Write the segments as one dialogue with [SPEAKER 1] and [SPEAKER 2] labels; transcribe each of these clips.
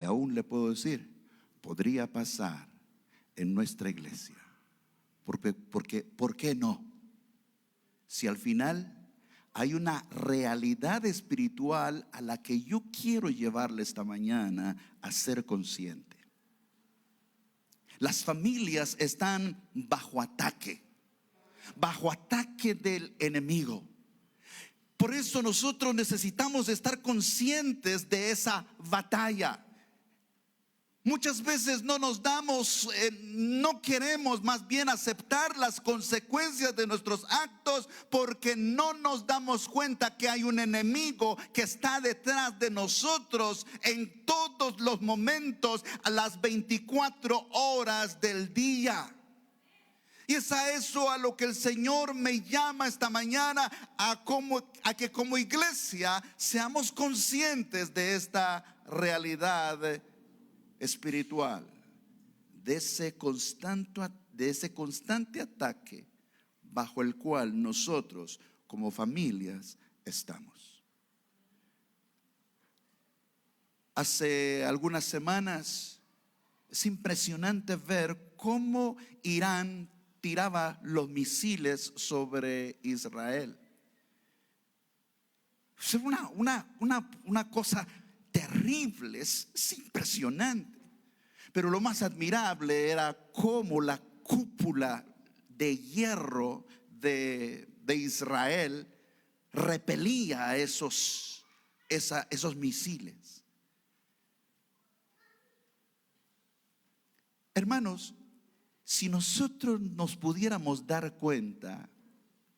[SPEAKER 1] aún le puedo decir, podría pasar en nuestra iglesia. ¿Por qué no? Si al final hay una realidad espiritual a la que yo quiero llevarle esta mañana a ser consciente. Las familias están bajo ataque del enemigo. Por eso nosotros necesitamos estar conscientes de esa batalla. Muchas veces no queremos más bien aceptar las consecuencias de nuestros actos porque no nos damos cuenta que hay un enemigo que está detrás de nosotros en todos los momentos, a las 24 horas del día. Y es a eso a lo que el Señor me llama esta mañana, a que como iglesia seamos conscientes de esta realidad espiritual, de ese constante ataque bajo el cual nosotros como familias estamos. Hace algunas semanas es impresionante ver cómo Irán tiraba los misiles sobre Israel. Es una cosa terrible, es impresionante. Pero lo más admirable era cómo la cúpula de hierro de Israel repelía esos misiles. Hermanos, si nosotros nos pudiéramos dar cuenta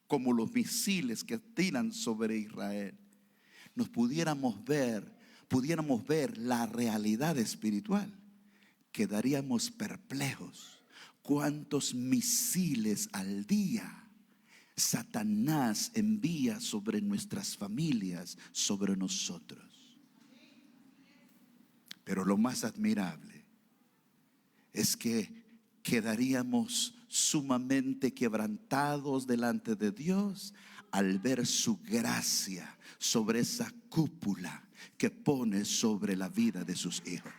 [SPEAKER 1] como los misiles que tiran sobre Israel, nos pudiéramos ver la realidad espiritual, quedaríamos perplejos. ¿Cuántos misiles al día Satanás envía sobre nuestras familias, sobre nosotros? Pero lo más admirable es que quedaríamos sumamente quebrantados delante de Dios al ver su gracia sobre esa cúpula que pone sobre la vida de sus hijos.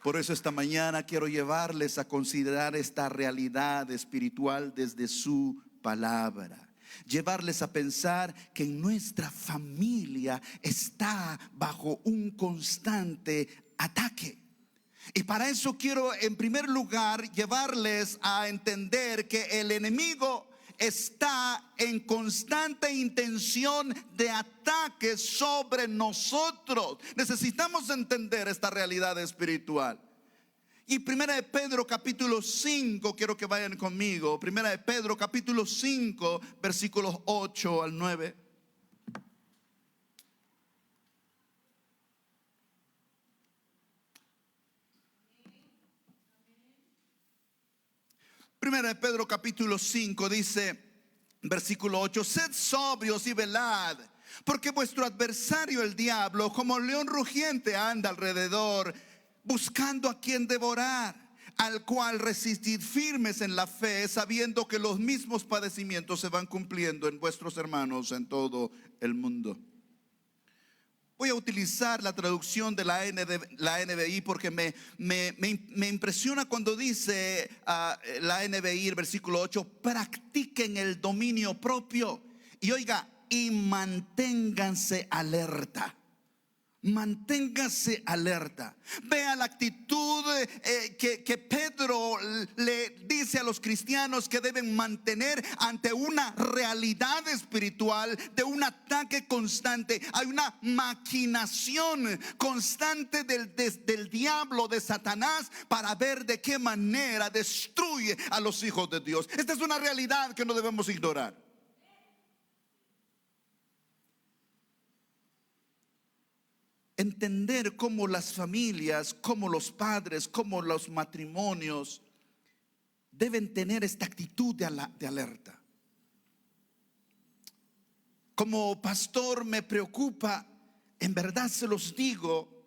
[SPEAKER 1] Por eso esta mañana quiero llevarles a considerar esta realidad espiritual desde su palabra. Llevarles a pensar que en nuestra familia está bajo un constante ataque. Y para eso quiero en primer lugar llevarles a entender que el enemigo está en constante intención de ataque sobre nosotros. Necesitamos entender esta realidad espiritual. Y Primera de Pedro capítulo 5, quiero que vayan conmigo. Primera de Pedro capítulo 5, versículos 8 al 9. Primera de Pedro capítulo 5 dice, versículo 8: sed sobrios y velad, porque vuestro adversario el diablo, como león rugiente, anda alrededor, buscando a quien devorar, al cual resistid firmes en la fe, sabiendo que los mismos padecimientos se van cumpliendo en vuestros hermanos en todo el mundo. Voy a utilizar la traducción de la NBI porque me impresiona cuando dice la NBI, el versículo 8: practiquen el dominio propio. Y oiga, y manténganse alerta. Manténgase alerta. Vea la actitud que Pedro le dice a los cristianos que deben mantener ante una realidad espiritual de un ataque constante. Hay una maquinación constante del diablo, de Satanás, para ver de qué manera destruye a los hijos de Dios. Esta es una realidad que no debemos ignorar. Entender cómo las familias, cómo los padres, cómo los matrimonios deben tener esta actitud de alerta. Como pastor me preocupa, en verdad se los digo,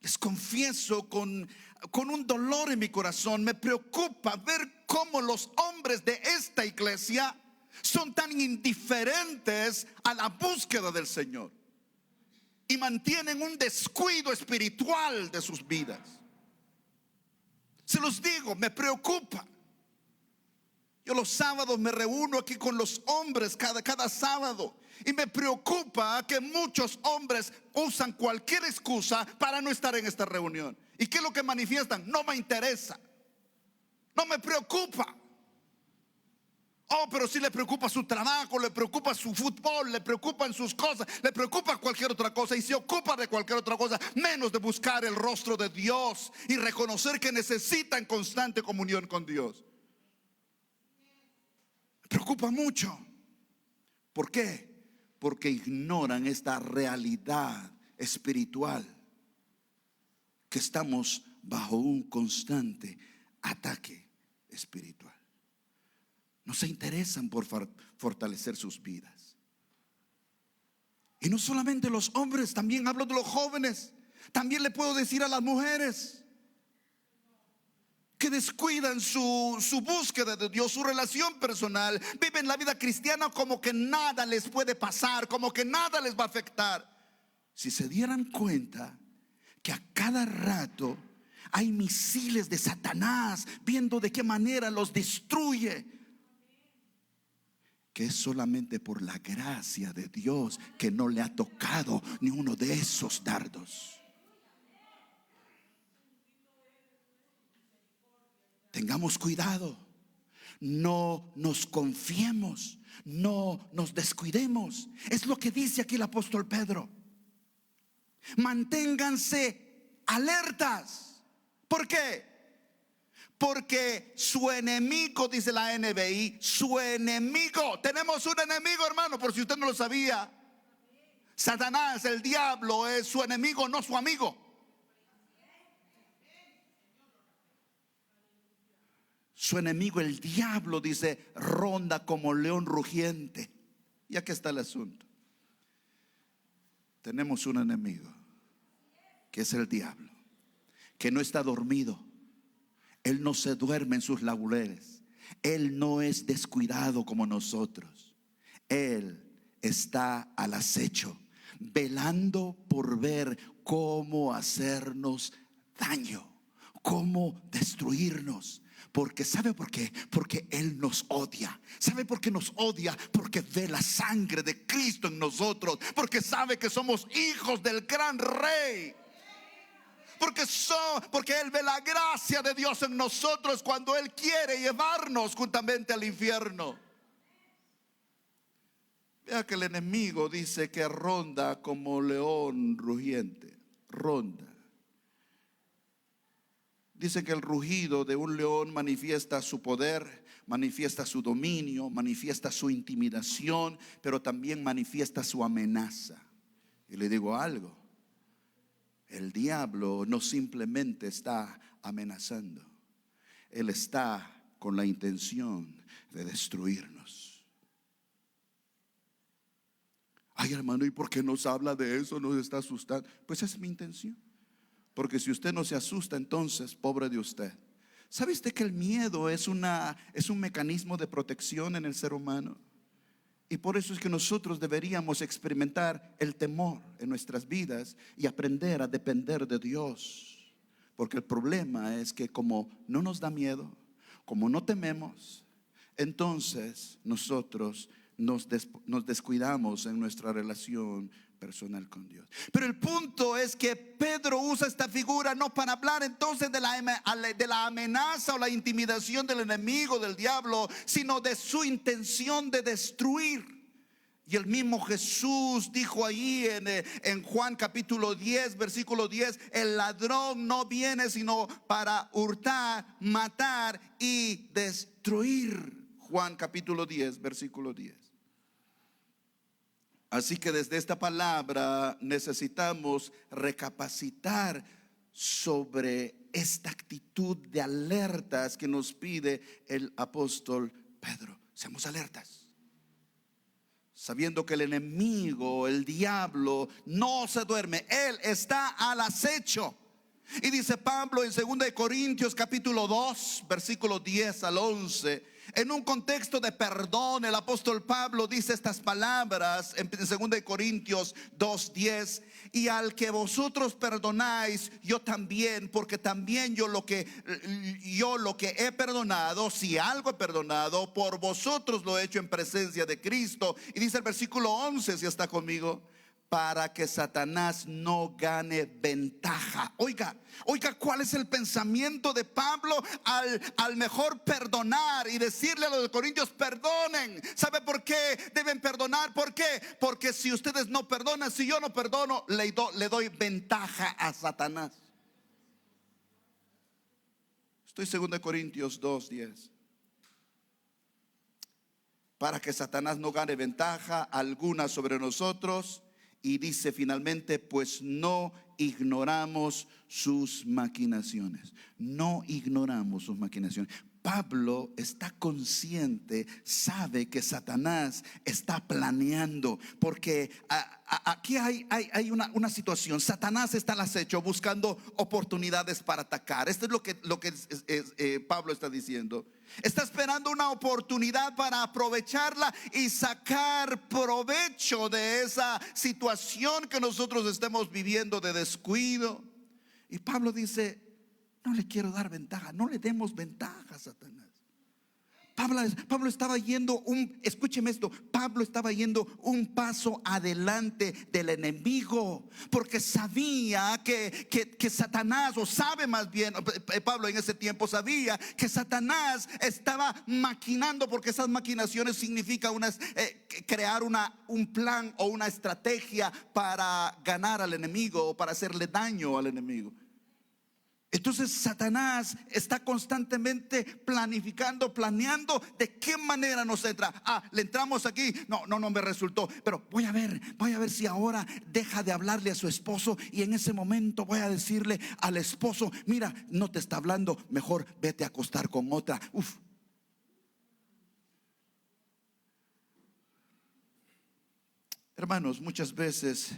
[SPEAKER 1] les confieso con un dolor en mi corazón, me preocupa ver cómo los hombres de esta iglesia son tan indiferentes a la búsqueda del Señor y mantienen un descuido espiritual de sus vidas. Se los digo, me preocupa. Yo los sábados me reúno aquí con los hombres cada sábado, y me preocupa que muchos hombres usan cualquier excusa para no estar en esta reunión. ¿Y qué es lo que manifiestan? No me interesa, no me preocupa. Oh, pero si le preocupa su trabajo, le preocupa su fútbol, le preocupan sus cosas, le preocupa cualquier otra cosa, y se ocupa de cualquier otra cosa menos de buscar el rostro de Dios y reconocer que necesitan constante comunión con Dios. Me preocupa mucho. ¿Por qué? Porque ignoran esta realidad espiritual, que estamos bajo un constante ataque espiritual. No se interesan por fortalecer sus vidas. Y no solamente los hombres, también hablo de los jóvenes. También le puedo decir a las mujeres que descuidan su búsqueda de Dios, su relación personal. Viven la vida cristiana como que nada les puede pasar, como que nada les va a afectar. Si se dieran cuenta que a cada rato hay misiles de Satanás, viendo de qué manera los destruye, que es solamente por la gracia de Dios que no le ha tocado ni uno de esos dardos. Tengamos cuidado, no nos confiemos, no nos descuidemos. Es lo que dice aquí el apóstol Pedro. Manténganse alertas. ¿Por qué? Porque su enemigo, dice la NBI, su enemigo. Tenemos un enemigo, hermano, por si usted no lo sabía. Satanás, el diablo, es su enemigo, no su amigo. Su enemigo, el diablo, dice, ronda como león rugiente. Y aquí está el asunto. Tenemos un enemigo, que es el diablo, que no está dormido. Él no se duerme en sus laureles. Él no es descuidado como nosotros. Él está al acecho, velando por ver cómo hacernos daño, cómo destruirnos. Porque ¿sabe por qué? Porque Él nos odia. ¿Sabe por qué nos odia? Porque ve la sangre de Cristo en nosotros. Porque sabe que somos hijos del gran Rey. Porque Él ve la gracia de Dios en nosotros cuando Él quiere llevarnos juntamente al infierno. Vea que el enemigo dice que ronda como león rugiente. Ronda. Dice que el rugido de un león manifiesta su poder, manifiesta su dominio, manifiesta su intimidación, pero también manifiesta su amenaza. Y le digo algo, el diablo no simplemente está amenazando, él está con la intención de destruirnos. Ay, hermano, ¿y por qué nos habla de eso? ¿Nos está asustando? Pues esa es mi intención. Porque si usted no se asusta, entonces pobre de usted. ¿Sabe usted que el miedo es un mecanismo de protección en el ser humano? Y por eso es que nosotros deberíamos experimentar el temor en nuestras vidas y aprender a depender de Dios. Porque el problema es que como no nos da miedo, como no tememos, entonces nosotros nos descuidamos en nuestra relación personal con Dios. Pero el punto es que Pedro usa esta figura no para hablar entonces de la amenaza o la intimidación del enemigo, del diablo, sino de su intención de destruir. Y el mismo Jesús dijo ahí en Juan capítulo 10, versículo 10, el ladrón no viene sino para hurtar, matar y destruir. Juan capítulo 10, versículo 10. Así que desde esta palabra necesitamos recapacitar sobre esta actitud de alertas que nos pide el apóstol Pedro. Seamos alertas, sabiendo que el enemigo, el diablo, no se duerme. Él está al acecho. Y dice Pablo en 2 Corintios capítulo 2, versículo 10 al 11, En un contexto de perdón, el apóstol Pablo dice estas palabras en 2 Corintios 2:10: y al que vosotros perdonáis, yo también, porque también yo lo que he perdonado, si algo he perdonado, por vosotros lo he hecho en presencia de Cristo. Y dice el versículo 11, si está conmigo: para que Satanás no gane ventaja. Oiga, ¿cuál es el pensamiento de Pablo al mejor perdonar y decirle a los corintios: perdonen? ¿Sabe por qué deben perdonar? ¿Por qué? Porque si ustedes no perdonan, si yo no perdono, le doy ventaja a Satanás. Estoy en 2 Corintios 2:10. Para que Satanás no gane ventaja alguna sobre nosotros. Y dice finalmente: pues no ignoramos sus maquinaciones. No ignoramos sus maquinaciones. Pablo está consciente, sabe que Satanás está planeando, porque aquí hay una situación. Satanás está al acecho buscando oportunidades para atacar. Esto es lo que Pablo está diciendo. Está esperando una oportunidad para aprovecharla y sacar provecho de esa situación que nosotros estemos viviendo de descuido. Y Pablo dice: no le quiero dar ventaja, no le demos ventaja a Satanás. Pablo estaba yendo escúcheme esto, Pablo estaba yendo un paso adelante del enemigo, porque sabía que Satanás, o sabe más bien, Pablo en ese tiempo sabía que Satanás estaba maquinando, porque esas maquinaciones significa crear un plan o una estrategia para ganar al enemigo o para hacerle daño al enemigo. Entonces Satanás está constantemente planeando de qué manera nos entra. Le entramos aquí, no me resultó, pero voy a ver si ahora deja de hablarle a su esposo, y en ese momento voy a decirle al esposo: mira, no te está hablando, mejor vete a acostar con otra. Hermanos, muchas veces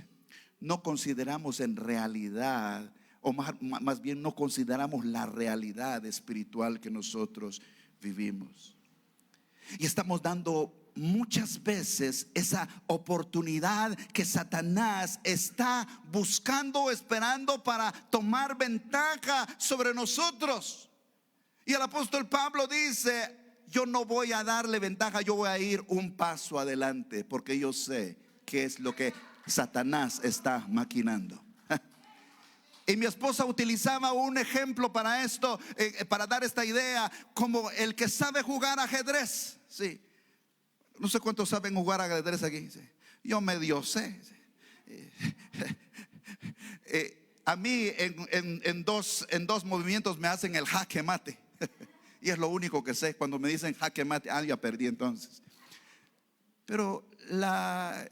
[SPEAKER 1] no consideramos en realidad, o más bien no consideramos la realidad espiritual que nosotros vivimos. Y estamos dando muchas veces esa oportunidad que Satanás está buscando, esperando para tomar ventaja sobre nosotros. Y el apóstol Pablo dice: yo no voy a darle ventaja, yo voy a ir un paso adelante, porque yo sé qué es lo que Satanás está maquinando. Y mi esposa utilizaba un ejemplo para esto, para dar esta idea, como el que sabe jugar ajedrez. Sí. No sé cuántos saben jugar ajedrez aquí. Sí. Yo medio sé. A mí en dos movimientos me hacen el jaque mate. Y es lo único que sé. Cuando me dicen jaque mate, ya perdí entonces. Pero la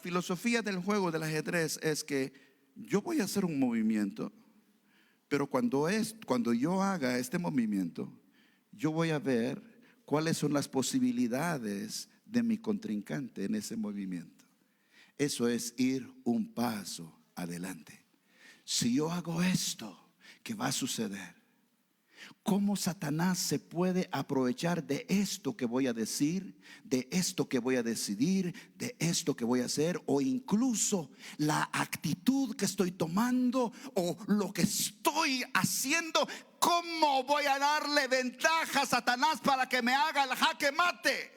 [SPEAKER 1] filosofía del juego del ajedrez es que yo voy a hacer un movimiento, pero cuando yo haga este movimiento, yo voy a ver cuáles son las posibilidades de mi contrincante en ese movimiento. Eso es ir un paso adelante. Si yo hago esto, ¿qué va a suceder? ¿Cómo Satanás se puede aprovechar de esto que voy a decir, de esto que voy a decidir, de esto que voy a hacer, o incluso la actitud que estoy tomando o lo que estoy haciendo? ¿Cómo voy a darle ventaja a Satanás para que me haga el jaque mate?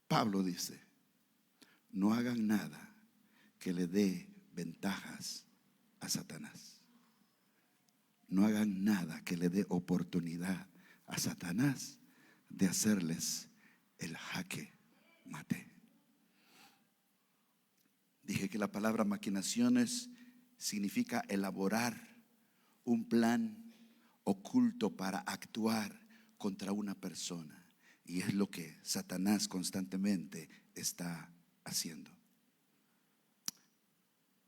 [SPEAKER 1] Pablo dice: no hagan nada que le dé ventajas a Satanás. No hagan nada que le dé oportunidad a Satanás de hacerles el jaque mate. Dije que la palabra maquinaciones significa elaborar un plan oculto para actuar contra una persona, y es lo que Satanás constantemente está haciendo.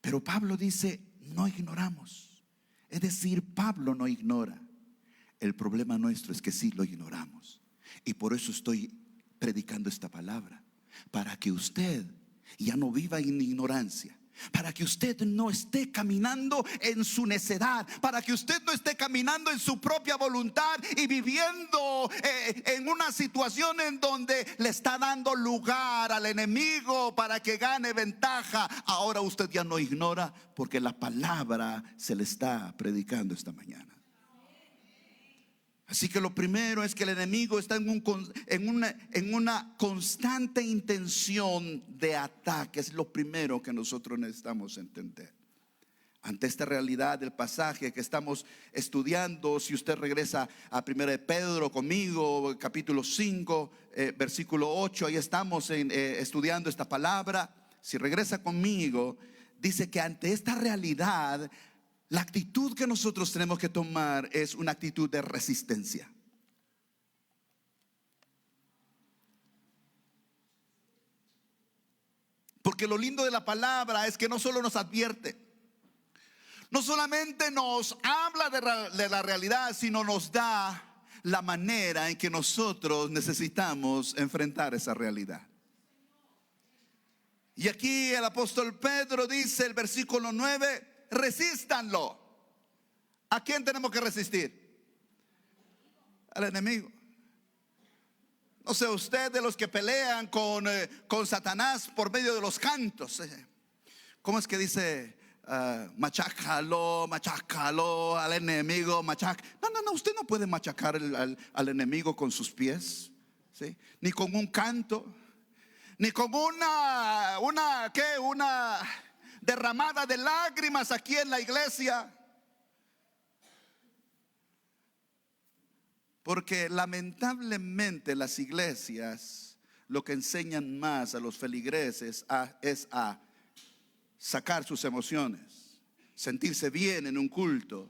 [SPEAKER 1] Pero Pablo dice: no ignoramos. Es decir, Pablo no ignora. El problema nuestro es que sí lo ignoramos. Y por eso estoy predicando esta palabra, para que usted ya no viva en ignorancia, para que usted no esté caminando en su necedad, para que usted no esté caminando en su propia voluntad y viviendo en una situación en donde le está dando lugar al enemigo para que gane ventaja. Ahora usted ya no ignora, porque la palabra se le está predicando esta mañana. Así que lo primero es que el enemigo está en una constante intención de ataque. Es lo primero que nosotros necesitamos entender. Ante esta realidad del pasaje que estamos estudiando, si usted regresa a 1 de Pedro conmigo, capítulo 5, versículo 8, ahí estamos estudiando esta palabra. Si regresa conmigo, dice que ante esta realidad, la actitud que nosotros tenemos que tomar es una actitud de resistencia. Porque lo lindo de la palabra es que no solo nos advierte, no solamente nos habla de la realidad, sino nos da la manera en que nosotros necesitamos enfrentar esa realidad. Y aquí el apóstol Pedro dice, el versículo 9, resístanlo. ¿A quién tenemos que resistir? Al enemigo. No sé, usted de los que pelean con Satanás por medio de los cantos. ¿Cómo es que dice? Machácalo al enemigo, No, usted no puede machacar al enemigo con sus pies, ¿sí? Ni con un canto, ni con una derramada de lágrimas aquí en la iglesia. Porque lamentablemente las iglesias lo que enseñan más a los feligreses es a sacar sus emociones, sentirse bien en un culto,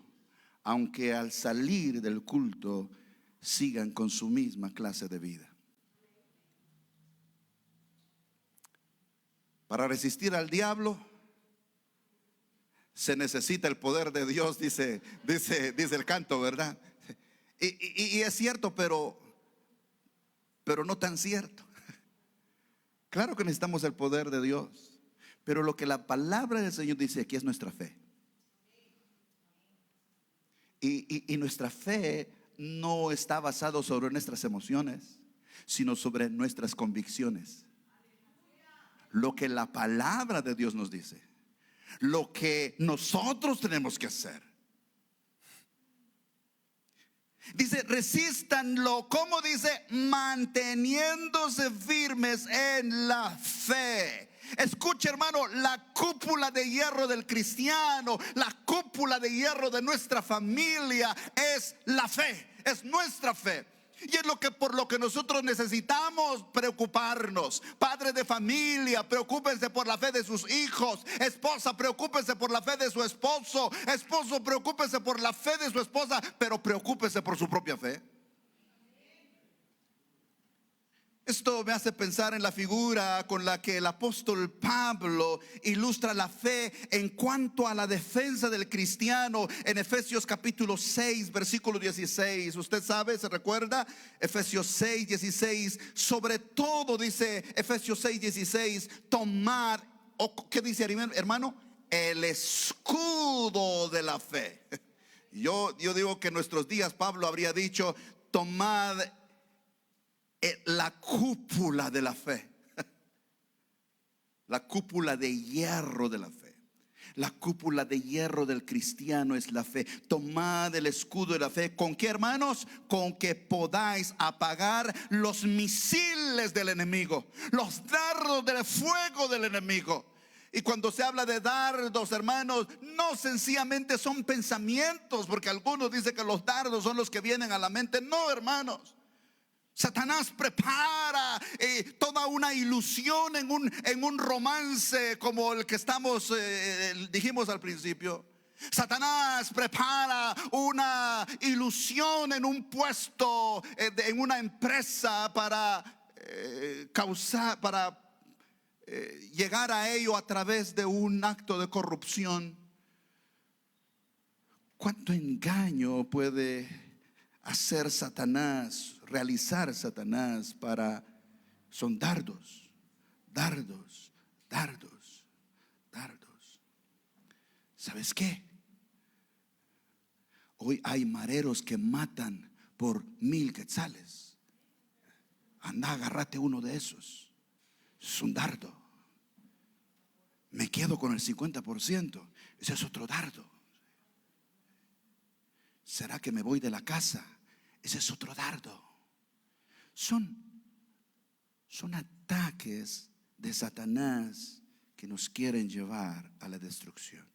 [SPEAKER 1] aunque al salir del culto sigan con su misma clase de vida. Para resistir al diablo se necesita el poder de Dios, dice el canto, ¿verdad? Y es cierto, pero no tan cierto. Claro que necesitamos el poder de Dios, pero lo que la palabra del Señor dice aquí es nuestra fe. Y nuestra fe no está basada sobre nuestras emociones, sino sobre nuestras convicciones. Lo que la palabra de Dios nos dice, lo que nosotros tenemos que hacer. Dice, resístanlo. ¿Cómo dice? Manteniéndose firmes en la fe. Escuche, hermano, la cúpula de hierro del cristiano, la cúpula de hierro de nuestra familia es la fe, es nuestra fe. Y es por lo que nosotros necesitamos preocuparnos. Padres de familia, preocúpense por la fe de sus hijos. Esposa, preocúpense por la fe de su esposo. Esposo, preocúpense por la fe de su esposa, pero preocúpense por su propia fe. Esto me hace pensar en la figura con la que el apóstol Pablo ilustra la fe en cuanto a la defensa del cristiano en Efesios capítulo 6, versículo 16. Usted sabe, se recuerda, Efesios 6, 16. Sobre todo, dice Efesios 6, 16, tomad, ¿qué dice, hermano? El escudo de la fe. Yo digo que en nuestros días Pablo habría dicho, tomad la cúpula de la fe, la cúpula de hierro de la fe. La cúpula de hierro del cristiano es la fe. Tomad el escudo de la fe. ¿Con qué, hermanos? Con que podáis apagar los misiles del enemigo, los dardos del fuego del enemigo. Y cuando se habla de dardos, hermanos, no sencillamente son pensamientos, porque algunos dicen que los dardos son los que vienen a la mente. No, hermanos. Satanás prepara toda una ilusión en un romance como el que dijimos al principio. Satanás prepara una ilusión en un puesto, en una empresa para llegar a ello a través de un acto de corrupción. ¿Cuánto engaño puede hacer Satanás, realizar Satanás para? Son dardos. ¿Sabes qué? Hoy hay mareros que matan por 1,000 quetzales. Anda, agárrate uno de esos. Es un dardo. Me quedo con el 50%. Ese es otro dardo. ¿Será que me voy de la casa? Ese es otro dardo. Son ataques de Satanás que nos quieren llevar a la destrucción.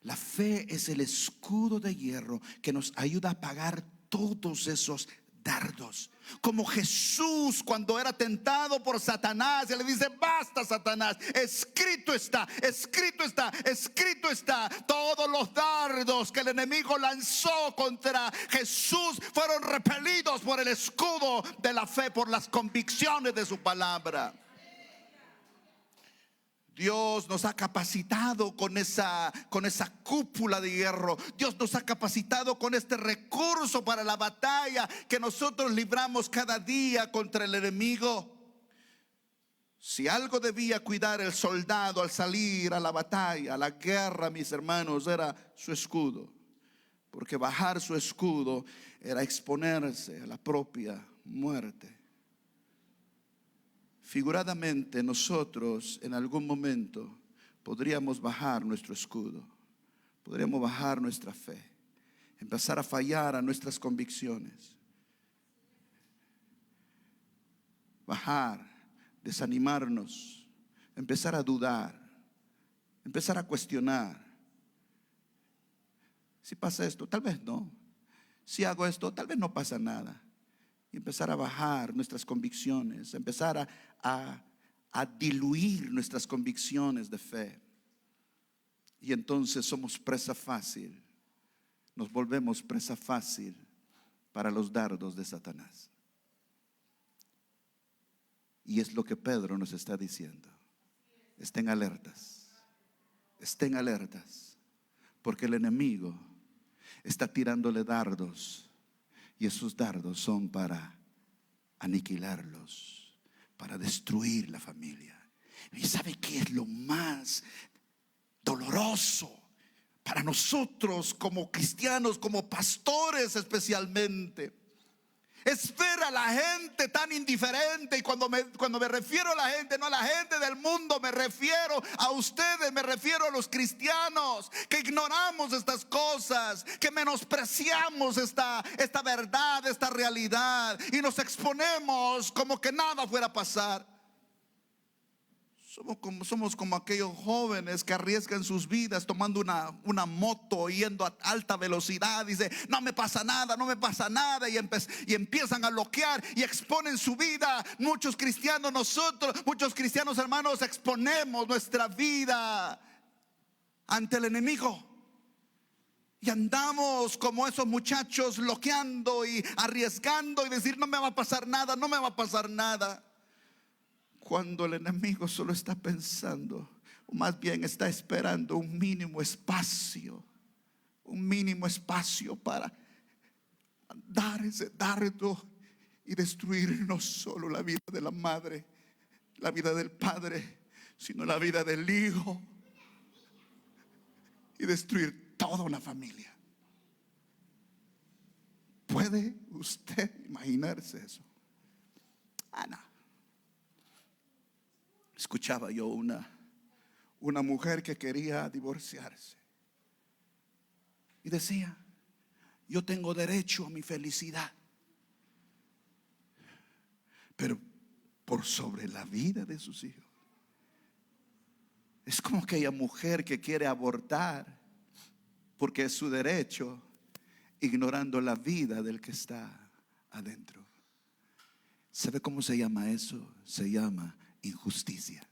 [SPEAKER 1] La fe es el escudo de hierro que nos ayuda a pagar todos esos dardos. Como Jesús cuando era tentado por Satanás, él le dice: basta, Satanás, escrito está, escrito está, escrito está. Todos los dardos que el enemigo lanzó contra Jesús fueron repelidos por el escudo de la fe, por las convicciones de su palabra. Dios nos ha capacitado con esa cúpula de hierro. Dios nos ha capacitado con este recurso para la batalla que nosotros libramos cada día contra el enemigo. Si algo debía cuidar el soldado al salir a la batalla, a la guerra, mis hermanos, era su escudo. Porque bajar su escudo era exponerse a la propia muerte. Figuradamente, nosotros en algún momento podríamos bajar nuestro escudo, podríamos bajar nuestra fe, empezar a fallar a nuestras convicciones, bajar, desanimarnos, empezar a dudar, empezar a cuestionar. Si pasa esto, tal vez no. Si hago esto, tal vez no pasa nada. Y empezar a bajar nuestras convicciones, empezar a diluir nuestras convicciones de fe. Y entonces somos presa fácil, nos volvemos presa fácil para los dardos de Satanás. Y es lo que Pedro nos está diciendo: estén alertas, porque el enemigo está tirándole dardos. Y esos dardos son para aniquilarlos, para destruir la familia. ¿Y sabe qué es lo más doloroso para nosotros como cristianos, como pastores especialmente? Es ver a la gente tan indiferente. Y cuando me refiero a la gente, no a la gente del mundo, me refiero a ustedes, me refiero a los cristianos que ignoramos estas cosas, que menospreciamos esta verdad, esta realidad, y nos exponemos como que nada fuera a pasar. Somos como aquellos jóvenes que arriesgan sus vidas tomando una moto, yendo a alta velocidad. Dice: no me pasa nada, no me pasa nada. Y empiezan a bloquear y exponen su vida. Muchos cristianos hermanos, exponemos nuestra vida ante el enemigo. Y andamos como esos muchachos bloqueando y arriesgando y decir: no me va a pasar nada, no me va a pasar nada. Cuando el enemigo solo está pensando, o más bien está esperando un mínimo espacio para dar ese dardo y destruir no solo la vida de la madre, la vida del padre, sino la vida del hijo, y destruir toda una familia. ¿Puede usted imaginarse eso? No. Escuchaba yo una mujer que quería divorciarse y decía: yo tengo derecho a mi felicidad, pero por sobre la vida de sus hijos. Es como aquella mujer que quiere abortar porque es su derecho, ignorando la vida del que está adentro. ¿Sabe cómo se llama eso? Se llama injusticia.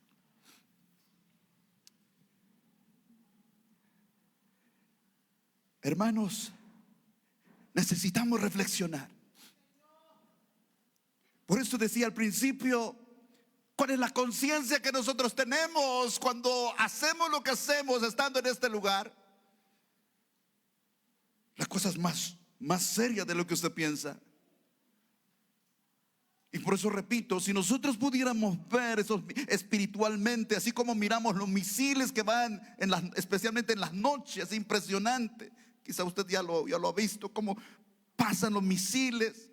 [SPEAKER 1] Hermanos, necesitamos reflexionar. Por eso decía al principio, ¿cuál es la conciencia que nosotros tenemos cuando hacemos lo que hacemos estando en este lugar? La cosa es más seria de lo que usted piensa. Y Por eso repito, si nosotros pudiéramos ver eso espiritualmente, así como miramos los misiles que van especialmente en las noches, es impresionante. Quizá usted ya lo ha visto, cómo pasan los misiles.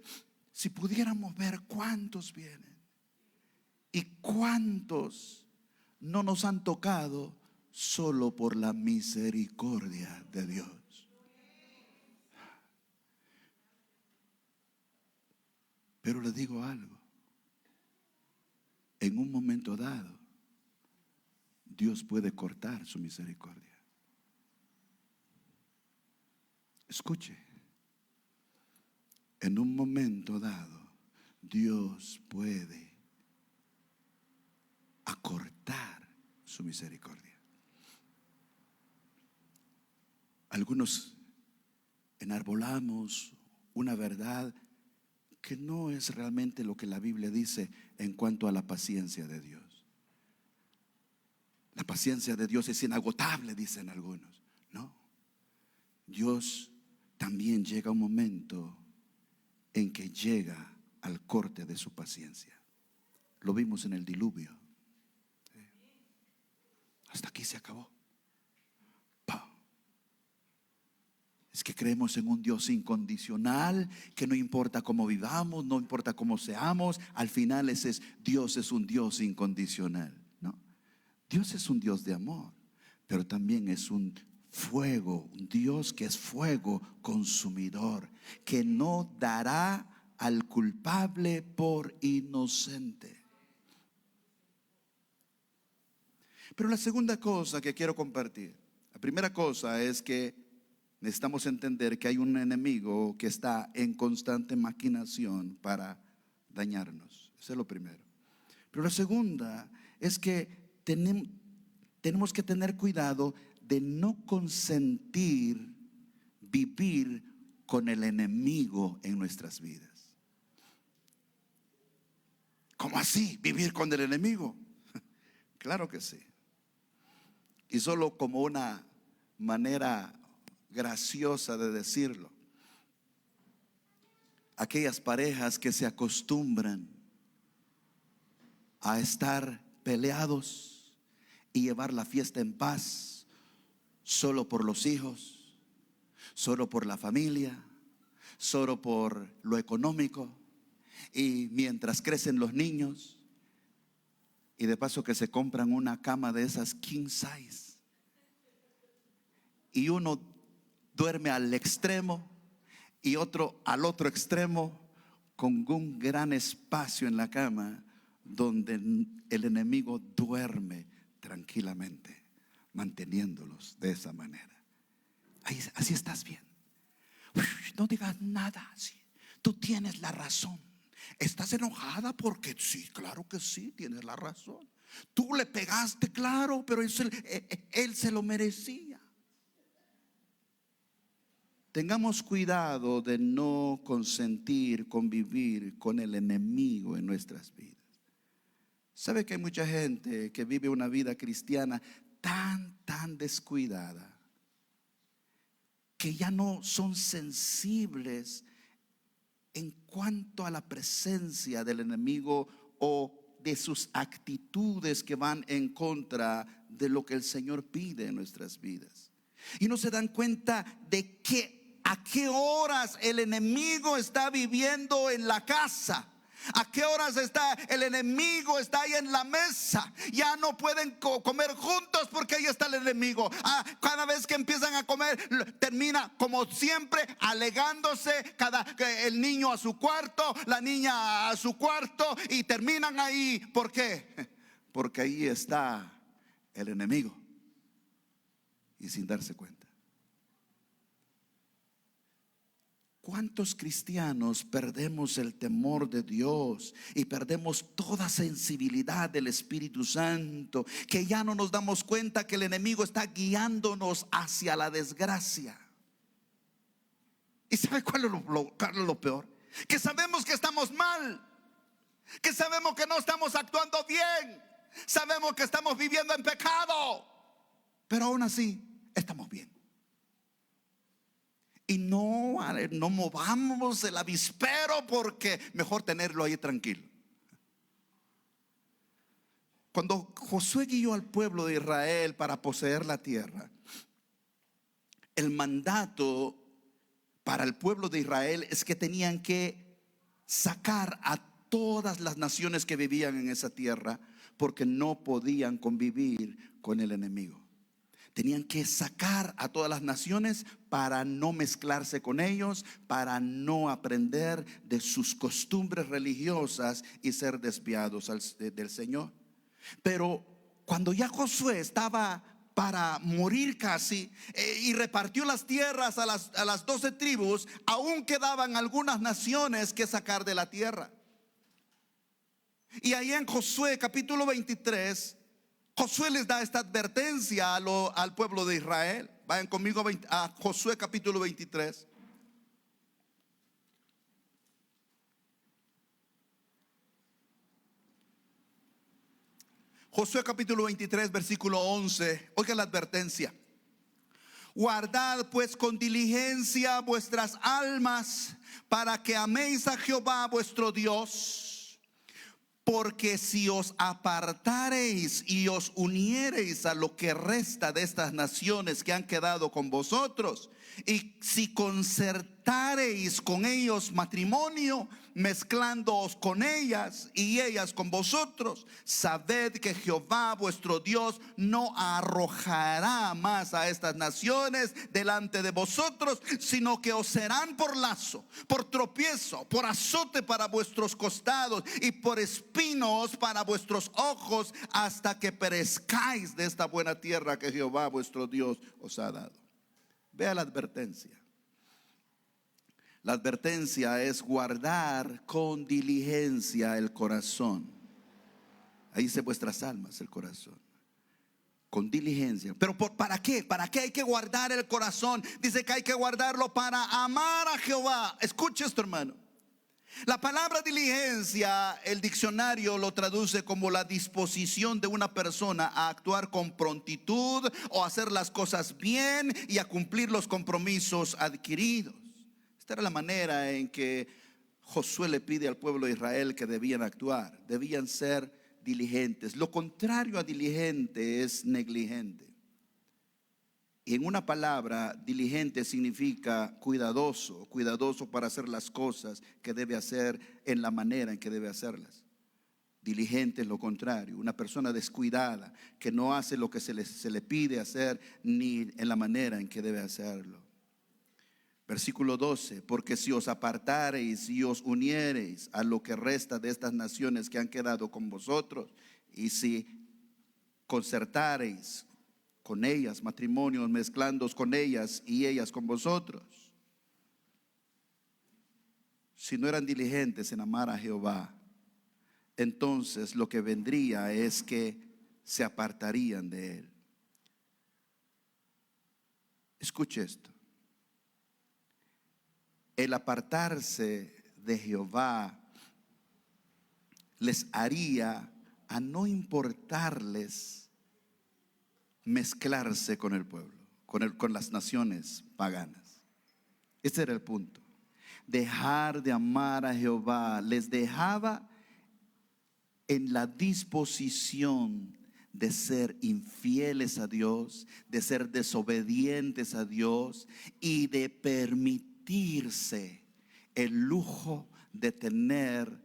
[SPEAKER 1] Si pudiéramos ver cuántos vienen y cuántos no nos han tocado solo por la misericordia de Dios. Pero les digo algo, en un momento dado, Dios puede cortar su misericordia. Escuche, en un momento dado, Dios puede acortar su misericordia. Algunos enarbolamos una verdad que no es realmente lo que la Biblia dice en cuanto a la paciencia de Dios. La paciencia de Dios es inagotable, dicen algunos. No, Dios también llega un momento en que llega al corte de su paciencia. Lo vimos en el diluvio. Hasta aquí se acabó. Es que creemos en un Dios incondicional, que no importa cómo vivamos, no importa cómo seamos, al final Dios es un Dios incondicional, ¿no? Dios es un Dios de amor, pero también es un fuego, un Dios que es fuego consumidor, que no dará al culpable por inocente. Pero la segunda cosa que quiero compartir, la primera cosa es que necesitamos entender que hay un enemigo que está en constante maquinación para dañarnos. Eso es lo primero. Pero la segunda es que tenemos que tener cuidado de no consentir vivir con el enemigo en nuestras vidas. ¿Cómo así? ¿Vivir con el enemigo? Claro que sí. Y solo como una manera graciosa de decirlo, aquellas parejas que se acostumbran a estar peleados y llevar la fiesta en paz solo por los hijos, solo por la familia, solo por lo económico, y mientras crecen los niños, y de paso que se compran una cama de esas king size, y uno duerme al extremo y otro al otro extremo, con un gran espacio en la cama donde el enemigo duerme tranquilamente, manteniéndolos de esa manera. Así estás bien. No digas nada así. Tú tienes la razón. ¿Estás enojada? Porque sí, claro que sí, tienes la razón. Tú le pegaste, claro, pero él se lo merecía. Tengamos cuidado de no consentir convivir con el enemigo en nuestras vidas. ¿Sabe que hay mucha gente que vive una vida cristiana tan descuidada que ya no son sensibles en cuanto a la presencia del enemigo o de sus actitudes que van en contra de lo que el Señor pide en nuestras vidas? Y no se dan cuenta de a qué horas el enemigo está viviendo en la casa. ¿A qué horas el enemigo está ahí en la mesa? Ya no pueden comer juntos porque ahí está el enemigo. Cada vez que empiezan a comer, termina como siempre alegándose, el niño a su cuarto, la niña a su cuarto, y terminan ahí. ¿Por qué? Porque ahí está el enemigo, y sin darse cuenta. ¿Cuántos cristianos perdemos el temor de Dios y perdemos toda sensibilidad del Espíritu Santo, que ya no nos damos cuenta que el enemigo está guiándonos hacia la desgracia? ¿Y sabe cuál es lo peor? Que sabemos que estamos mal, que sabemos que no estamos actuando bien, sabemos que estamos viviendo en pecado, pero aún así estamos bien. Y no movamos el avispero, porque mejor tenerlo ahí tranquilo. Cuando Josué guió al pueblo de Israel para poseer la tierra, el mandato para el pueblo de Israel es que tenían que sacar a todas las naciones que vivían en esa tierra, porque no podían convivir con el enemigo. Tenían que sacar a todas las naciones para no mezclarse con ellos, para no aprender de sus costumbres religiosas y ser desviados del Señor. Pero cuando ya Josué estaba para morir casi, y repartió las tierras a las 12 tribus, aún quedaban algunas naciones que sacar de la tierra. Y ahí en Josué capítulo 23, Josué les da esta advertencia al pueblo de Israel. Vayan conmigo a Josué capítulo 23. Josué capítulo 23, versículo 11. Oiga la advertencia. Guardad pues con diligencia vuestras almas, para que améis a Jehová vuestro Dios. Porque si os apartareis y os uniereis a lo que resta de estas naciones que han quedado con vosotros, y si concertareis con ellos matrimonio, mezclándoos con ellas y ellas con vosotros, sabed que Jehová vuestro Dios no arrojará más a estas naciones delante de vosotros, sino que os serán por lazo, por tropiezo, por azote para vuestros costados y por espinos para vuestros ojos, hasta que perezcáis de esta buena tierra que Jehová vuestro Dios os ha dado. Vea la advertencia. La advertencia es guardar con diligencia el corazón. Ahí dice vuestras almas, el corazón. Con diligencia. Pero ¿para qué? ¿Para qué hay que guardar el corazón? Dice que hay que guardarlo para amar a Jehová. Escuche esto, hermano. La palabra diligencia, el diccionario lo traduce como la disposición de una persona a actuar con prontitud o a hacer las cosas bien y a cumplir los compromisos adquiridos. Esta era la manera en que Josué le pide al pueblo de Israel que debían actuar. Debían ser diligentes. Lo contrario a diligente es negligente. Y en una palabra, diligente significa cuidadoso, cuidadoso para hacer las cosas que debe hacer en la manera en que debe hacerlas. Diligente es lo contrario, una persona descuidada que no hace lo que se le pide hacer ni en la manera en que debe hacerlo. Versículo 12, porque si os apartareis y os uniereis a lo que resta de estas naciones que han quedado con vosotros, y si concertareis con ellas matrimonios, mezclándoos con ellas y ellas con vosotros, si no eran diligentes en amar a Jehová, entonces lo que vendría es que se apartarían de él. Escuche esto. El apartarse de Jehová les haría a no importarles mezclarse con el pueblo, con las naciones paganas. Este era el punto. Dejar de amar a Jehová les dejaba en la disposición de ser infieles a Dios, de ser desobedientes a Dios y de permitirse el lujo de tener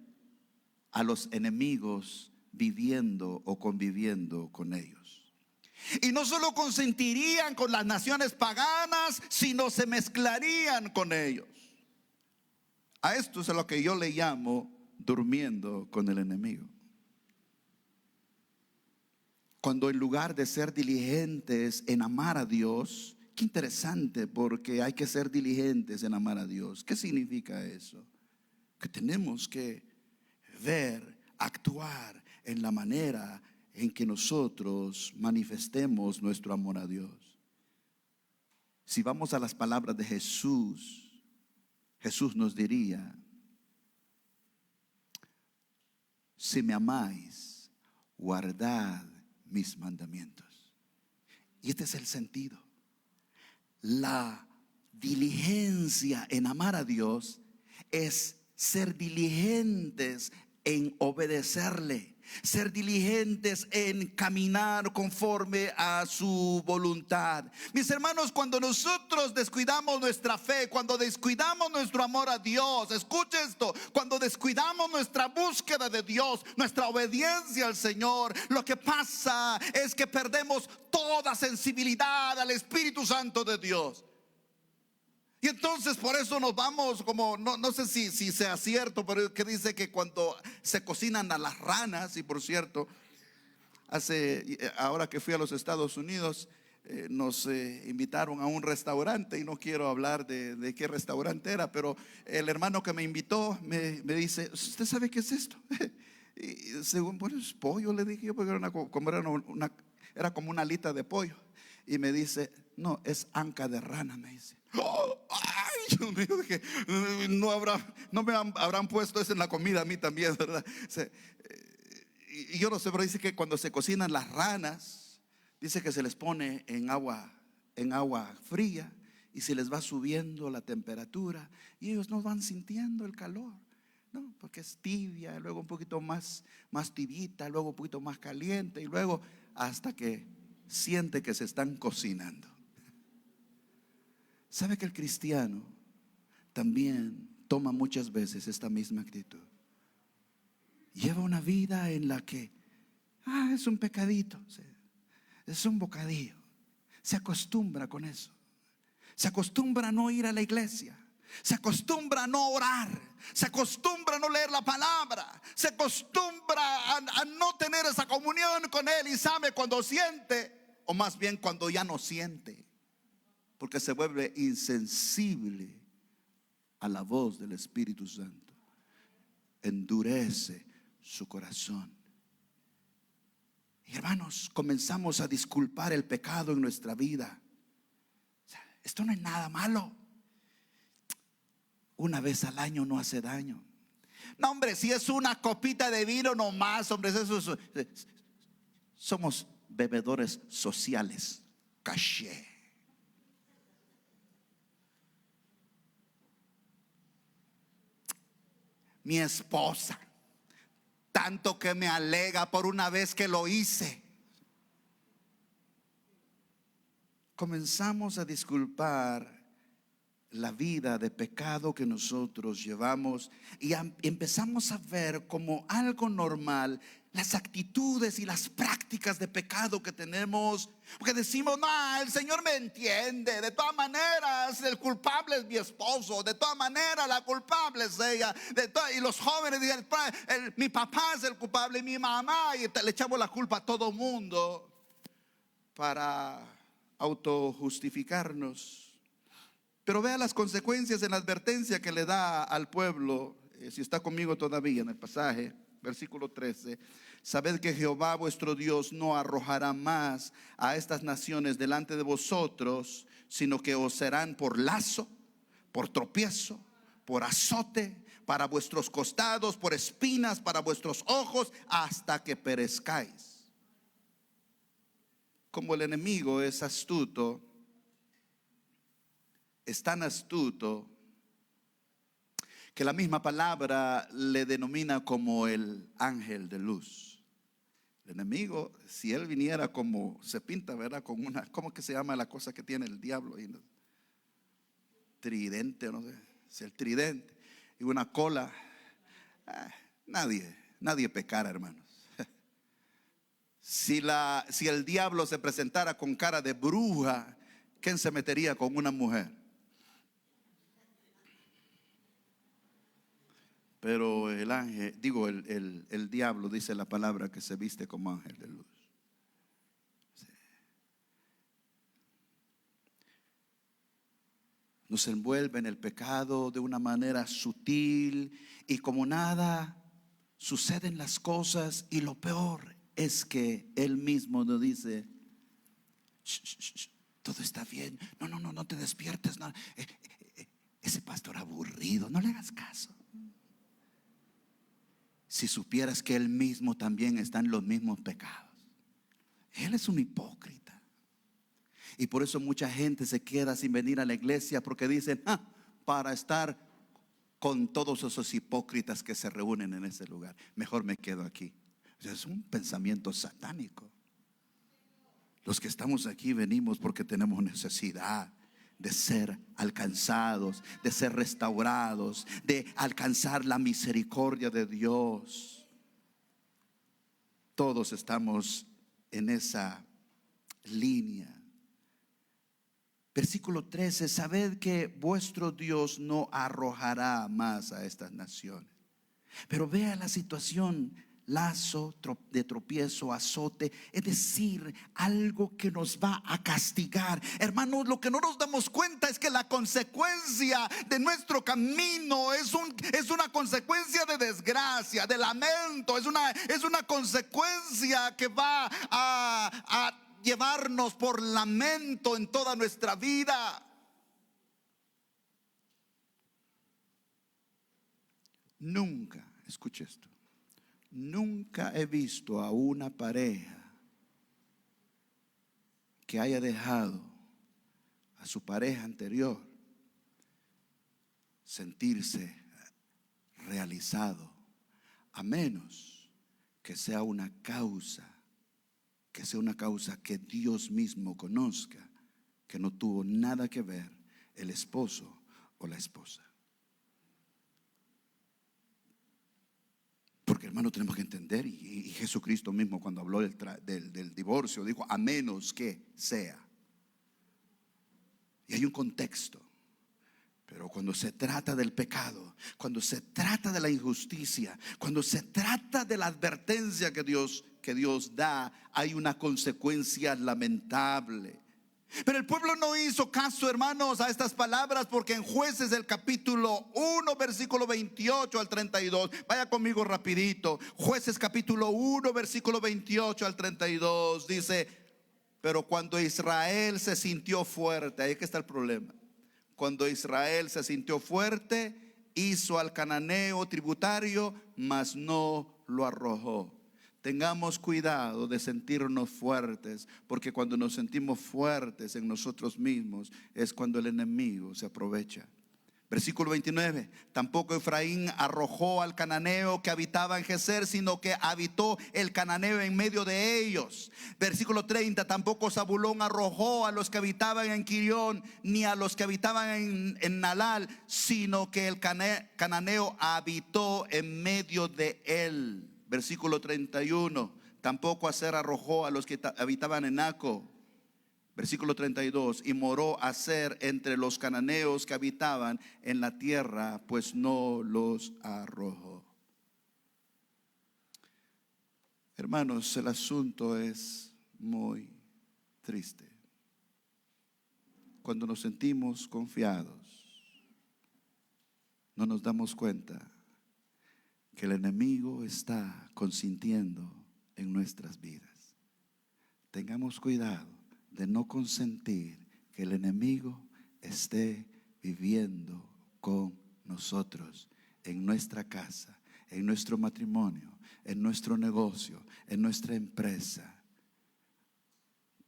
[SPEAKER 1] a los enemigos viviendo o conviviendo con ellos. Y no solo consentirían con las naciones paganas, sino se mezclarían con ellos. A esto es a lo que yo le llamo durmiendo con el enemigo. Cuando en lugar de ser diligentes en amar a Dios, qué interesante, porque hay que ser diligentes en amar a Dios. ¿Qué significa eso? Que tenemos que ver, actuar en la manera en que nosotros manifestemos nuestro amor a Dios. Si vamos a las palabras de Jesús, Jesús nos diría: si me amáis, guardad mis mandamientos. Y este es el sentido. La diligencia en amar a Dios es ser diligentes en obedecerle, ser diligentes en caminar conforme a su voluntad. Mis hermanos, cuando nosotros descuidamos nuestra fe, cuando descuidamos nuestro amor a Dios, escuche esto, cuando descuidamos nuestra búsqueda de Dios, nuestra obediencia al Señor, lo que pasa es que perdemos toda sensibilidad al Espíritu Santo de Dios. Y entonces por eso nos vamos como, no sé si sea cierto, pero que dice que cuando se cocinan a las ranas, y por cierto, ahora que fui a los Estados Unidos, nos invitaron a un restaurante, y no quiero hablar de qué restaurante era, pero el hermano que me invitó me dice: ¿usted sabe qué es esto? Y según, bueno, es pollo, le dije yo, porque era como una alita de pollo. Y me dice: no, es anca de rana, me dice. ¡Oh! Ay, Dios mío, dije, no me habrán puesto eso en la comida a mí también, ¿verdad? Y yo no sé, pero dice que cuando se cocinan las ranas, dice que se les pone en agua fría, y se les va subiendo la temperatura, y ellos no van sintiendo el calor, no, porque es tibia, luego un poquito más tibiita, luego un poquito más caliente, y luego hasta que siente que se están cocinando. ¿Sabe que el cristiano también toma muchas veces esta misma actitud? Lleva una vida en la que es un pecadito, es un bocadillo. Se acostumbra con eso. Se acostumbra a no ir a la iglesia. Se acostumbra a no orar. Se acostumbra a no leer la palabra. Se acostumbra a no tener esa comunión con Él. Y sabe cuando siente, o más bien cuando ya no siente, porque se vuelve insensible a la voz del Espíritu Santo. Endurece su corazón. Y hermanos, comenzamos a disculpar el pecado en nuestra vida. O sea, esto no es nada malo. Una vez al año no hace daño. No, hombre, si es una copita de vino nomás, hombre, somos bebedores sociales. Caché. Mi esposa, tanto que me alega por una vez que lo hice. Comenzamos a disculpar la vida de pecado que nosotros llevamos, y empezamos a ver como algo normal las actitudes y las prácticas de pecado que tenemos, porque decimos: no, el Señor me entiende, de todas maneras el culpable es mi esposo, de todas maneras la culpable es ella, y los jóvenes dicen: mi papá es el culpable, mi mamá, y le echamos la culpa a todo mundo para autojustificarnos. Pero vea las consecuencias en la advertencia que le da al pueblo. Si está conmigo todavía en el pasaje, versículo 13: sabed que Jehová vuestro Dios no arrojará más a estas naciones delante de vosotros, sino que os serán por lazo, por tropiezo, por azote para vuestros costados, por espinas para vuestros ojos, hasta que perezcáis. Como el enemigo es astuto, es tan astuto que la misma palabra le denomina como el ángel de luz. El enemigo, si él viniera como se pinta, ¿verdad? Con una, ¿cómo que se llama la cosa que tiene el diablo? Tridente, no sé, es el tridente y una cola. Nadie pecara, hermanos. Si el diablo se presentara con cara de bruja, ¿quién se metería con una mujer? Pero el ángel, el diablo, dice la palabra, que se viste como ángel de luz. Sí. Nos envuelve en el pecado de una manera sutil, y como nada suceden las cosas, y lo peor es que Él mismo nos dice: todo está bien, no te despiertes, no. Ese pastor aburrido, no le hagas caso. Si supieras que Él mismo también está en los mismos pecados. Él es un hipócrita. Y por eso mucha gente se queda sin venir a la iglesia, porque dicen: para estar con todos esos hipócritas que se reúnen en ese lugar. Mejor me quedo aquí. O sea, es un pensamiento satánico. Los que estamos aquí venimos porque tenemos necesidad de ser alcanzados, de ser restaurados, de alcanzar la misericordia de Dios. Todos estamos en esa línea. Versículo 13: sabed que vuestro Dios no arrojará más a estas naciones. Pero vea la situación: lazo de tropiezo, azote, es decir, algo que nos va a castigar. Hermanos, lo que no nos damos cuenta es que la consecuencia de nuestro camino es una consecuencia de desgracia, de lamento, es una consecuencia que va a llevarnos por lamento en toda nuestra vida. Nunca, escuche esto, nunca he visto a una pareja que haya dejado a su pareja anterior sentirse realizado, a menos que sea una causa que Dios mismo conozca, que no tuvo nada que ver el esposo o la esposa. Porque, hermano, tenemos que entender, y Jesucristo mismo cuando habló del divorcio dijo: a menos que sea. Y hay un contexto. Pero cuando se trata del pecado, cuando se trata de la injusticia, cuando se trata de la advertencia que Dios da, hay una consecuencia lamentable. Pero el pueblo no hizo caso, hermanos, a estas palabras, porque en Jueces del capítulo 1 versículo 28 al 32, vaya conmigo rapidito. Jueces capítulo 1 versículo 28 al 32 dice: pero cuando Israel se sintió fuerte, ahí que está el problema. Cuando Israel se sintió fuerte, hizo al cananeo tributario, mas no lo arrojó. Tengamos cuidado de sentirnos fuertes, porque cuando nos sentimos fuertes en nosotros mismos es cuando el enemigo se aprovecha. Versículo 29: tampoco Efraín arrojó al cananeo que habitaba en Geser, sino que habitó el cananeo en medio de ellos. Versículo 30: tampoco Zabulón arrojó a los que habitaban en Quirión, ni a los que habitaban en Nalal, sino que el cananeo habitó en medio de él. Versículo 31: tampoco Aser arrojó a los que habitaban en Aco. Versículo 32: y moró Aser entre los cananeos que habitaban en la tierra, pues no los arrojó. Hermanos, el asunto es muy triste. Cuando nos sentimos confiados, no nos damos cuenta que el enemigo está consintiendo en nuestras vidas. Tengamos cuidado de no consentir que el enemigo esté viviendo con nosotros en nuestra casa, en nuestro matrimonio, en nuestro negocio, en nuestra empresa.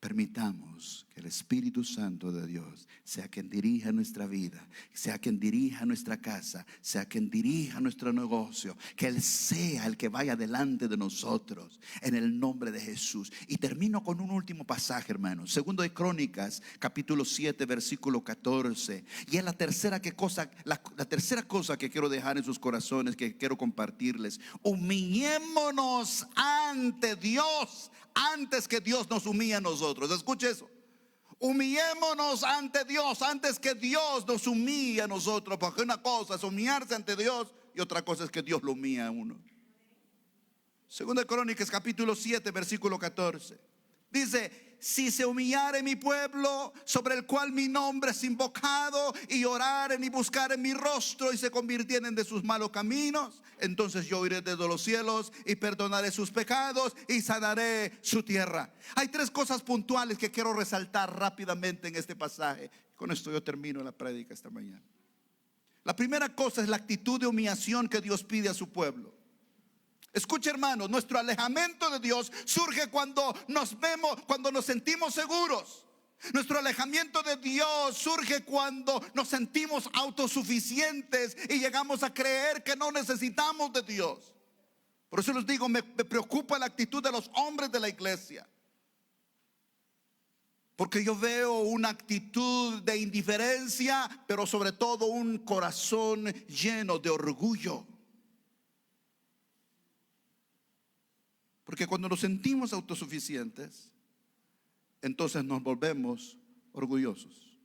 [SPEAKER 1] Permitamos que el Espíritu Santo de Dios sea quien dirija nuestra vida, sea quien dirija nuestra casa, sea quien dirija nuestro negocio, que Él sea el que vaya delante de nosotros en el nombre de Jesús. Y termino con un último pasaje, hermanos. Segundo de Crónicas, capítulo 7, versículo 14. Y es la tercera cosa que quiero dejar en sus corazones, que quiero compartirles. Humillémonos ante Dios antes que Dios nos humille a nosotros. Escuche eso. Humillémonos ante Dios antes que Dios nos humille a nosotros. Porque una cosa es humillarse ante Dios y otra cosa es que Dios lo humille a uno. Segunda de Crónicas capítulo 7 versículo 14 dice: si se humillare mi pueblo, sobre el cual mi nombre es invocado, y oraren y buscaren mi rostro, y se convirtieren de sus malos caminos, entonces yo iré desde los cielos y perdonaré sus pecados y sanaré su tierra. Hay tres cosas puntuales que quiero resaltar rápidamente en este pasaje. Con esto yo termino la prédica esta mañana. La primera cosa es la actitud de humillación que Dios pide a su pueblo. Escuche, hermanos, nuestro alejamiento de Dios surge cuando nos sentimos seguros. Nuestro alejamiento de Dios surge cuando nos sentimos autosuficientes y llegamos a creer que no necesitamos de Dios. Por eso les digo, me preocupa la actitud de los hombres de la iglesia. Porque yo veo una actitud de indiferencia, pero sobre todo un corazón lleno de orgullo. Porque cuando nos sentimos autosuficientes, entonces nos volvemos orgullosos.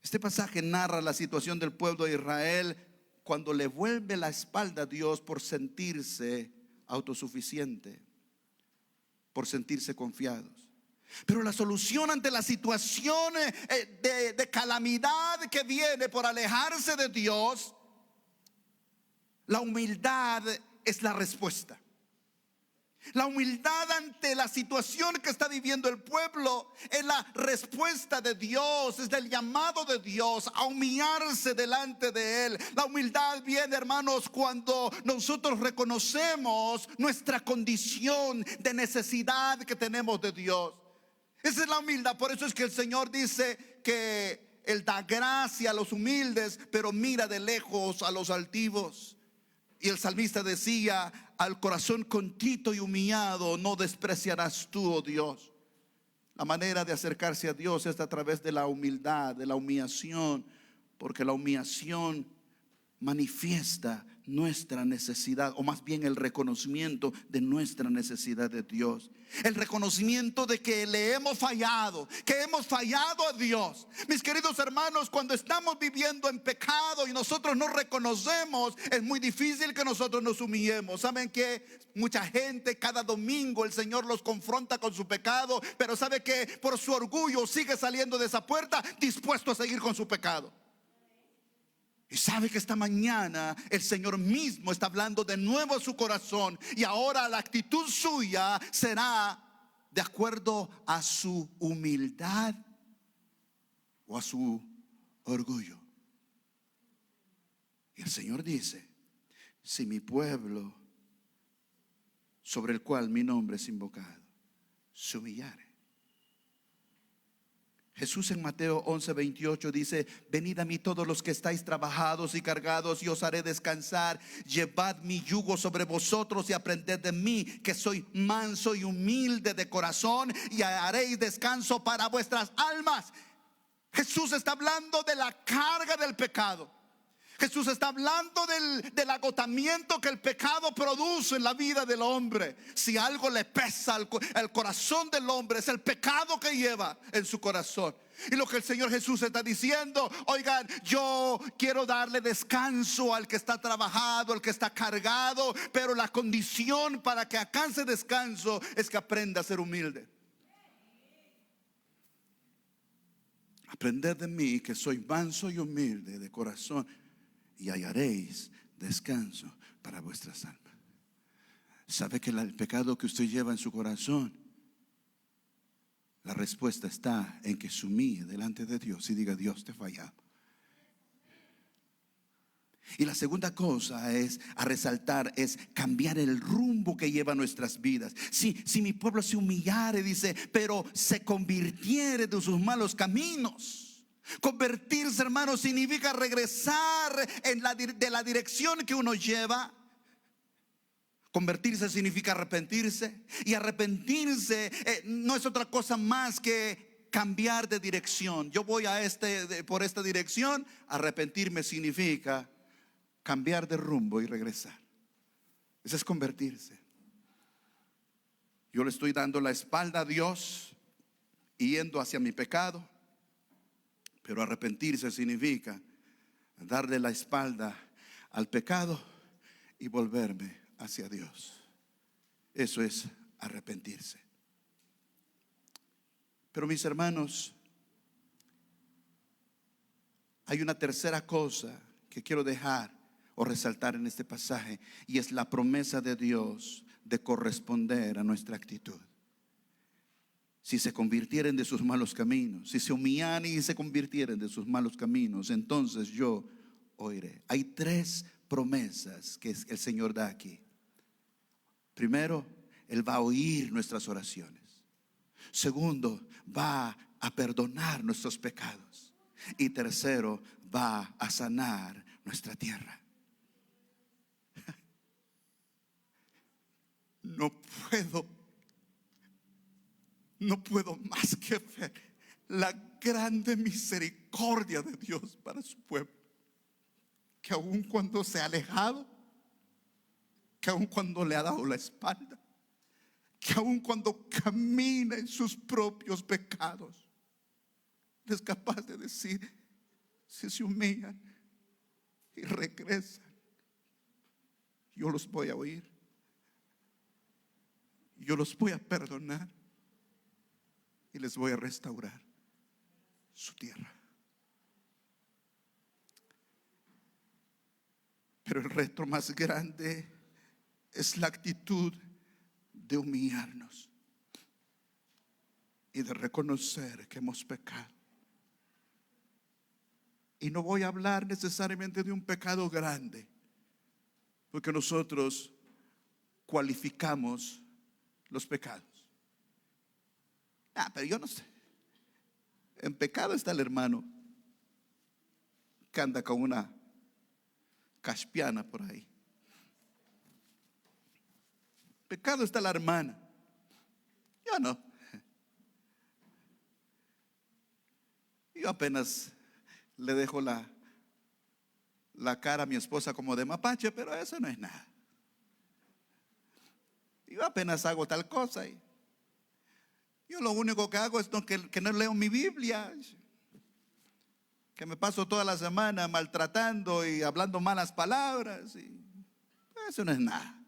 [SPEAKER 1] Este pasaje narra la situación del pueblo de Israel cuando le vuelve la espalda a Dios por sentirse autosuficiente, por sentirse confiados. Pero la solución ante la situación de calamidad que viene por alejarse de Dios, la humildad es la respuesta. La humildad ante la situación que está viviendo el pueblo es la respuesta de Dios, es el llamado de Dios a humillarse delante de Él. La humildad viene, hermanos, cuando nosotros reconocemos nuestra condición de necesidad que tenemos de Dios. Esa es la humildad. Por eso es que el Señor dice que Él da gracia a los humildes, pero mira de lejos a los altivos. Y el salmista decía: al corazón contrito y humillado no despreciarás tú, oh Dios. La manera de acercarse a Dios es a través de la humildad, de la humillación, porque la humillación manifiesta nuestra necesidad, o más bien el reconocimiento de nuestra necesidad de Dios. El reconocimiento de que le hemos fallado, que hemos fallado a Dios. Mis queridos hermanos, cuando estamos viviendo en pecado y nosotros no reconocemos, es muy difícil que nosotros nos humillemos. ¿Saben qué? Mucha gente, cada domingo el Señor los confronta con su pecado, pero sabe que por su orgullo sigue saliendo de esa puerta dispuesto a seguir con su pecado. Y sabe que esta mañana el Señor mismo está hablando de nuevo a su corazón, y ahora la actitud suya será de acuerdo a su humildad o a su orgullo. Y el Señor dice: si mi pueblo, sobre el cual mi nombre es invocado, se humillare. Jesús en Mateo 11:28 dice: venid a mí todos los que estáis trabajados y cargados, y os haré descansar. Llevad mi yugo sobre vosotros y aprended de mí, que soy manso y humilde de corazón, y haréis descanso para vuestras almas. Jesús está hablando de la carga del pecado. Jesús está hablando del agotamiento que el pecado produce en la vida del hombre. Si algo le pesa al corazón del hombre, es el pecado que lleva en su corazón. Y lo que el Señor Jesús está diciendo: oigan, yo quiero darle descanso al que está trabajado, al que está cargado, pero la condición para que alcance descanso es que aprenda a ser humilde. Aprended de mí, que soy manso y humilde de corazón, y hallaréis descanso para vuestras almas. ¿Sabe que el pecado que usted lleva en su corazón, la respuesta está en que se humille delante de Dios y diga: Dios, te he fallado? Y la segunda cosa a resaltar es cambiar el rumbo que lleva nuestras vidas. Si mi pueblo se humillare, dice, pero se convirtiere de sus malos caminos. Convertirse, hermanos, significa regresar de la dirección que uno lleva. Convertirse significa arrepentirse. Y arrepentirse no es otra cosa más que cambiar de dirección. Yo voy por esta dirección. Arrepentirme significa cambiar de rumbo y regresar. Eso es convertirse. Yo le estoy dando la espalda a Dios y yendo hacia mi pecado. Pero arrepentirse significa darle la espalda al pecado y volverme hacia Dios. Eso es arrepentirse. Pero mis hermanos, hay una tercera cosa que quiero dejar o resaltar en este pasaje, y es la promesa de Dios de corresponder a nuestra actitud. Si se convirtieren de sus malos caminos, si se humillan y se convirtieren de sus malos caminos, entonces yo oiré. Hay tres promesas que el Señor da aquí. Primero, Él va a oír nuestras oraciones. Segundo, va a perdonar nuestros pecados. Y tercero, va a sanar nuestra tierra. No puedo más que ver la grande misericordia de Dios para su pueblo. Que aun cuando se ha alejado, que aun cuando le ha dado la espalda, que aun cuando camina en sus propios pecados, es capaz de decir, si se humillan y regresan, yo los voy a oír, yo los voy a perdonar y les voy a restaurar su tierra. Pero el reto más grande es la actitud de humillarnos y de reconocer que hemos pecado. Y no voy a hablar necesariamente de un pecado grande, porque nosotros cualificamos los pecados. Pero yo no sé. En pecado está el hermano que anda con una caspiana por ahí. Pecado está la hermana. Yo no. Yo apenas le dejo la cara a mi esposa como de mapache, pero eso no es nada. Yo apenas hago tal cosa y yo lo único que hago es que no leo mi Biblia, que me paso toda la semana maltratando y hablando malas palabras, y eso no es nada.